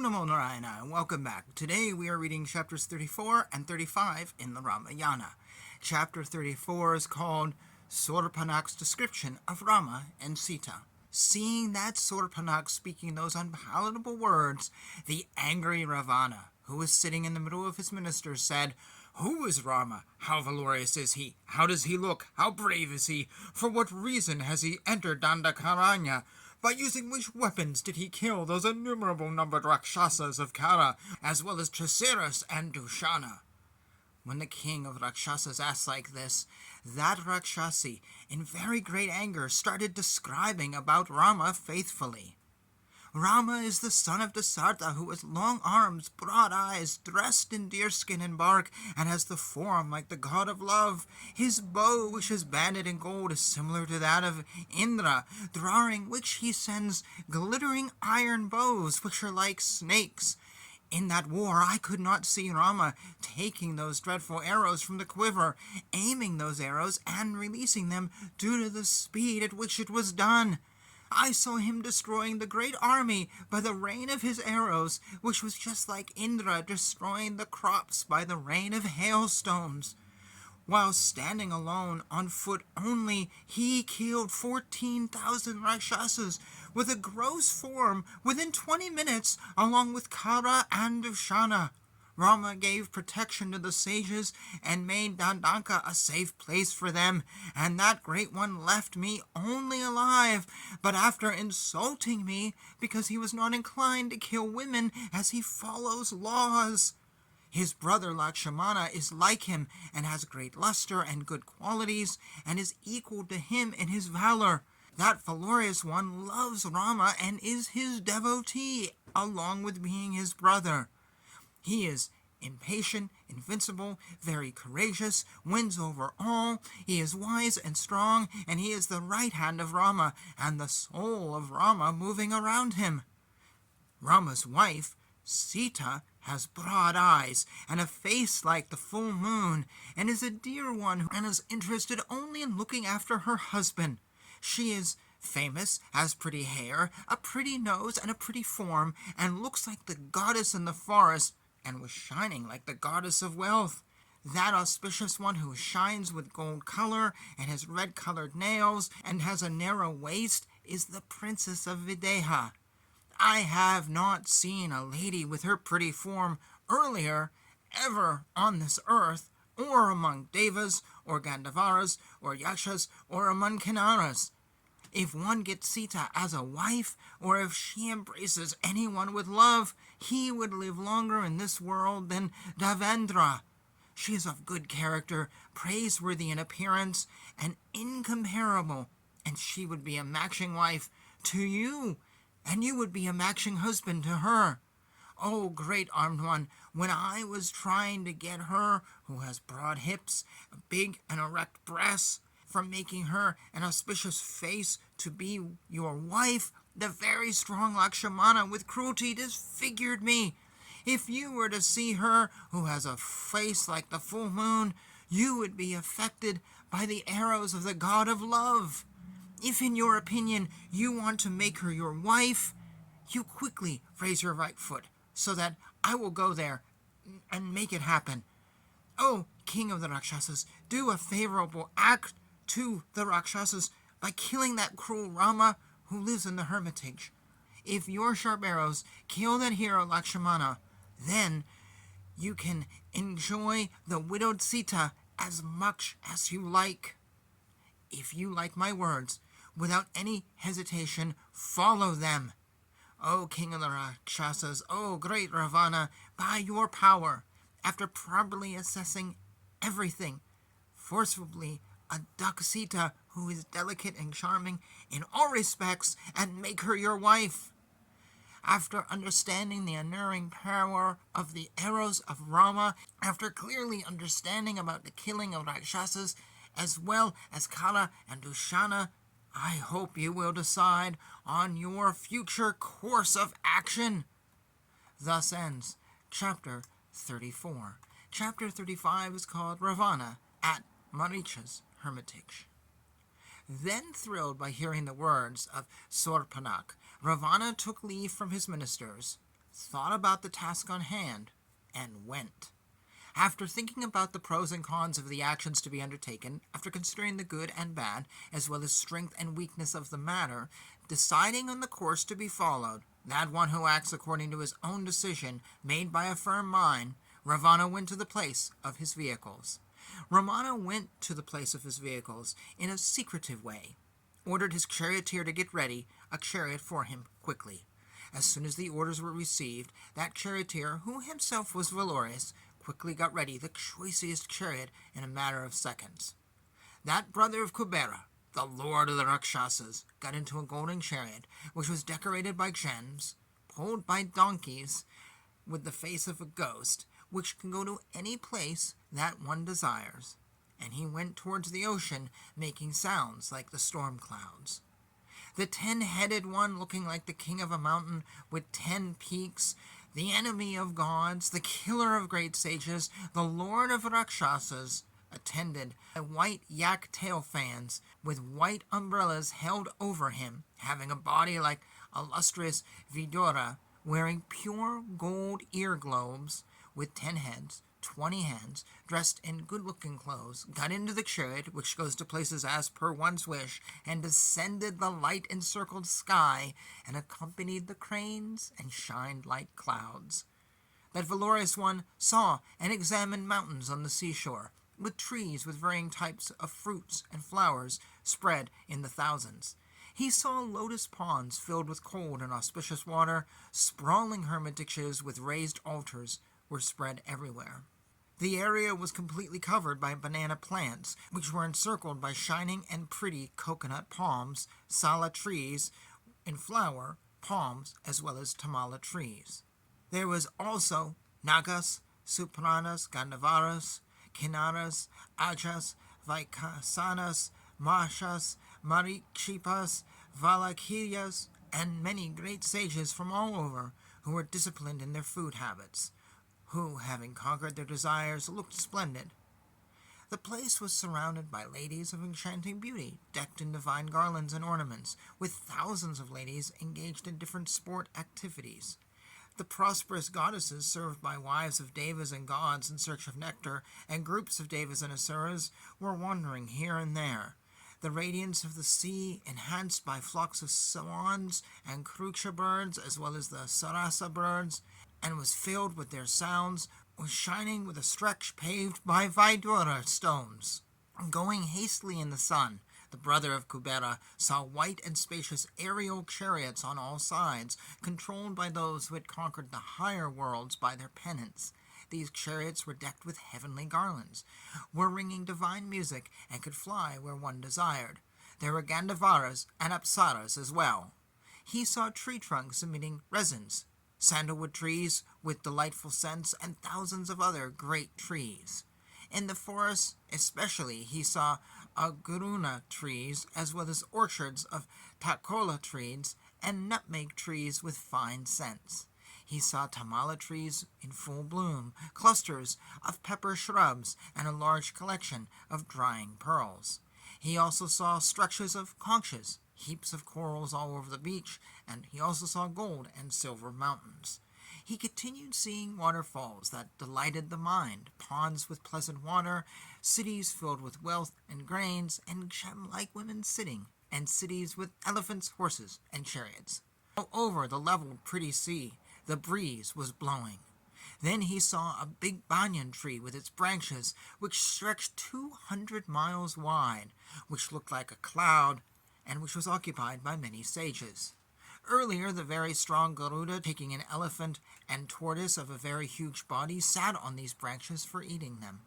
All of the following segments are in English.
Namo Narayana, and welcome back. Today we are reading chapters 34 and 35 in the Ramayana. Chapter 34 is called Soorpanakha's description of Rama and Sita. Seeing that Soorpanakha speaking those unpalatable words, the angry Ravana, who was sitting in the middle of his ministers, said, "Who is Rama? How valorous is he? How does he look? How brave is he? For what reason has he entered Aranya? By using which weapons did he kill those innumerable numbered Rakshasas of Kara, as well as Triceras and Dushana?" When the king of Rakshasas asked like this, that Rakshasi, in very great anger, started describing about Rama faithfully. Rama is the son of Dasartha, who has long arms, broad eyes, dressed in deerskin and bark, and has the form like the god of love. His bow, which is banded in gold, is similar to that of Indra, drawing which he sends glittering iron bows, which are like snakes. In that war, I could not see Rama taking those dreadful arrows from the quiver, aiming those arrows and releasing them due to the speed at which it was done. I saw him destroying the great army by the rain of his arrows, which was just like Indra destroying the crops by the rain of hailstones. While standing alone, on foot only, he killed 14,000 Rakshasas with a gross form within 20 minutes, along with Kara and Dushana. Rama gave protection to the sages and made Dandanka a safe place for them, and that great one left me only alive, but after insulting me because he was not inclined to kill women as he follows laws. His brother Lakshmana is like him and has great luster and good qualities and is equal to him in his valor. That valorous one loves Rama and is his devotee, along with being his brother. He is impatient, invincible, very courageous, wins over all. He is wise and strong, and he is the right hand of Rama, and the soul of Rama moving around him. Rama's wife, Sita, has broad eyes and a face like the full moon, and is a dear one and is interested only in looking after her husband. She is famous, has pretty hair, a pretty nose, and a pretty form, and looks like the goddess in the forest, and was shining like the goddess of wealth. That auspicious one who shines with gold color, and has red-colored nails, and has a narrow waist, is the princess of Videha. I have not seen a lady with her pretty form earlier, ever on this earth, or among Devas, or Gandhavaras, or Yakshas, or among Kinnaras. If one gets Sita as a wife, or if she embraces anyone with love, he would live longer in this world than Devendra. She is of good character, praiseworthy in appearance, and incomparable, and she would be a matching wife to you, and you would be a matching husband to her. Oh, great armed one, when I was trying to get her, who has broad hips, big and erect breasts, from making her an auspicious face to be your wife, the very strong Lakshmana with cruelty disfigured me. If you were to see her, who has a face like the full moon, you would be affected by the arrows of the god of love. If in your opinion you want to make her your wife, you quickly raise your right foot, so that I will go there and make it happen. Oh, king of the Rakshasas, do a favorable act to the Rakshasas by killing that cruel Rama who lives in the Hermitage. If your sharp arrows kill that hero Lakshmana, then you can enjoy the widowed Sita as much as you like. If you like my words, without any hesitation, follow them. O king of the Rakshasas, O great Ravana, by your power, after properly assessing everything, forcibly abduct Sita, who is delicate and charming in all respects, and make her your wife. After understanding the unerring power of the arrows of Rama, after clearly understanding about the killing of Rakshasas, as well as Kala and Dushana, I hope you will decide on your future course of action. Thus ends chapter 34. Chapter 35 is called Ravana at Mareecha's Hermitage. Then, thrilled by hearing the words of Soorpanakha, Ravana took leave from his ministers. thought about the task on hand, and went. After thinking about the pros and cons of the actions to be undertaken, after considering the good and bad, as well as strength and weakness of the matter, deciding on the course to be followed, that one who acts according to his own decision, made by a firm mind, Ravana went to the place of his vehicles. Ravana went to the place of his vehicles in a secretive way, ordered his charioteer to get ready a chariot for him quickly. As soon as the orders were received, that charioteer, who himself was valorous, quickly got ready the choicest chariot in a matter of seconds. That brother of Kubera, the lord of the Rakshasas, got into a golden chariot, which was decorated by gems, pulled by donkeys, with the face of a ghost, which can go to any place that one desires, and he went towards the ocean, making sounds like the storm clouds. The 10-headed one, looking like the king of a mountain with 10 peaks, the enemy of gods, the killer of great sages, the lord of Rakshasas, attended by white yak tail fans with white umbrellas held over him, having a body like illustrious Vidura, wearing pure gold ear globes, with 10 heads, 20 hands, dressed in good-looking clothes, got into the chariot, which goes to places as per one's wish, and descended the light-encircled sky, and accompanied the cranes, and shined like clouds. That valorous one saw and examined mountains on the seashore, with trees with varying types of fruits and flowers spread in the thousands. He saw lotus ponds filled with cold and auspicious water, sprawling hermitages with raised altars were spread everywhere. The area was completely covered by banana plants, which were encircled by shining and pretty coconut palms, sala trees in flower, palms, as well as tamala trees. There was also nagas, supranas, gandhavaras, kinnaras, ajas, vaikasanas, mashas, marikshipas, valakiryas, and many great sages from all over who were disciplined in their food habits, who, having conquered their desires, looked splendid. The place was surrounded by ladies of enchanting beauty, decked in divine garlands and ornaments, with thousands of ladies engaged in different sport activities. The prosperous goddesses, served by wives of devas and gods in search of nectar, and groups of devas and asuras, were wandering here and there. The radiance of the sea, enhanced by flocks of swans and kruksha birds, as well as the sarasa birds, and was filled with their sounds, was shining with a stretch paved by Vidura stones. Going hastily in the sun, the brother of Kubera saw white and spacious aerial chariots on all sides, controlled by those who had conquered the higher worlds by their penance. These chariots were decked with heavenly garlands, were ringing divine music, and could fly where one desired. There were Gandhavaras and Apsaras as well. He saw tree trunks emitting resins, sandalwood trees with delightful scents, and thousands of other great trees. In the forest especially he saw agruna trees, as well as orchards of takola trees and nutmeg trees with fine scents. He saw tamala trees in full bloom, clusters of pepper shrubs, and a large collection of drying pearls. He also saw structures of conchs, heaps of corals all over the beach, and he also saw gold and silver mountains. He continued seeing waterfalls that delighted the mind, ponds with pleasant water, cities filled with wealth and grains, and gem-like women sitting, and cities with elephants, horses, and chariots. All over the level, pretty sea, the breeze was blowing. Then he saw a big banyan tree with its branches, which stretched 200 miles wide, which looked like a cloud, and which was occupied by many sages. Earlier, the very strong Garuda, taking an elephant and tortoise of a very huge body, sat on these branches for eating them.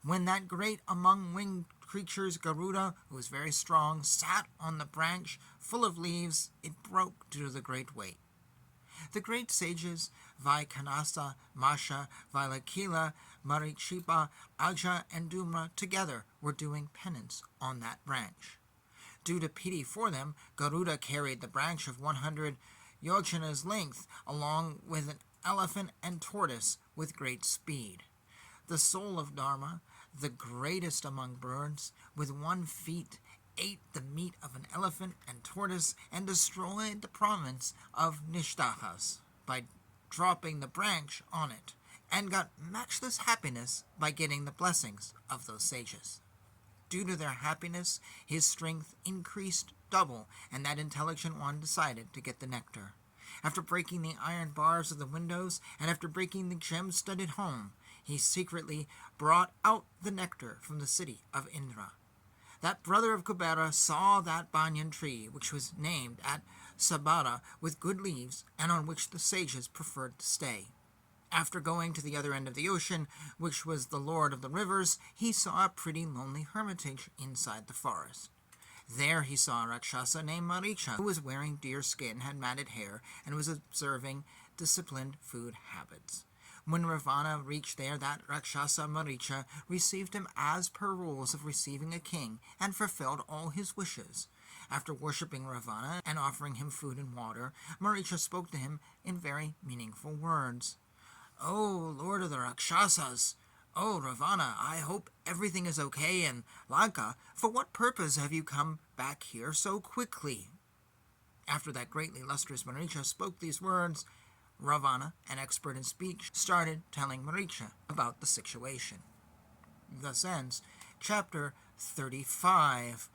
When that great among winged creatures, Garuda, who was very strong, sat on the branch full of leaves, it broke due to the great weight. The great sages, Vaikanasa, Masha, Vailakila, Marikshipa, Aja, and Dumra, together were doing penance on that branch. Due to pity for them, Garuda carried the branch of 100 yojanas length, along with an elephant and tortoise with great speed. The soul of Dharma, the greatest among birds, with 1 feet, ate the meat of an elephant and tortoise, and destroyed the province of Nishtahas by dropping the branch on it, and got matchless happiness by getting the blessings of those sages. Due to their happiness, his strength increased double, and that intelligent one decided to get the nectar. After breaking the iron bars of the windows, and after breaking the gem-studded home, he secretly brought out the nectar from the city of Indra. That brother of Kubera saw that banyan tree, which was named at Sabara, with good leaves, and on which the sages preferred to stay. After going to the other end of the ocean, which was the lord of the rivers, he saw a pretty lonely hermitage inside the forest. There he saw a Rakshasa named Mareecha, who was wearing deer skin, had matted hair, and was observing disciplined food habits. When Ravana reached there, that Rakshasa Mareecha received him as per rules of receiving a king, and fulfilled all his wishes. After worshipping Ravana and offering him food and water, Mareecha spoke to him in very meaningful words. "O Lord of the Rakshasas! O Ravana, I hope everything is okay in Lanka. For what purpose have you come back here so quickly?" After that greatly illustrious Mareecha spoke these words, Ravana, an expert in speech, started telling Mareecha about the situation. Thus ends chapter 35.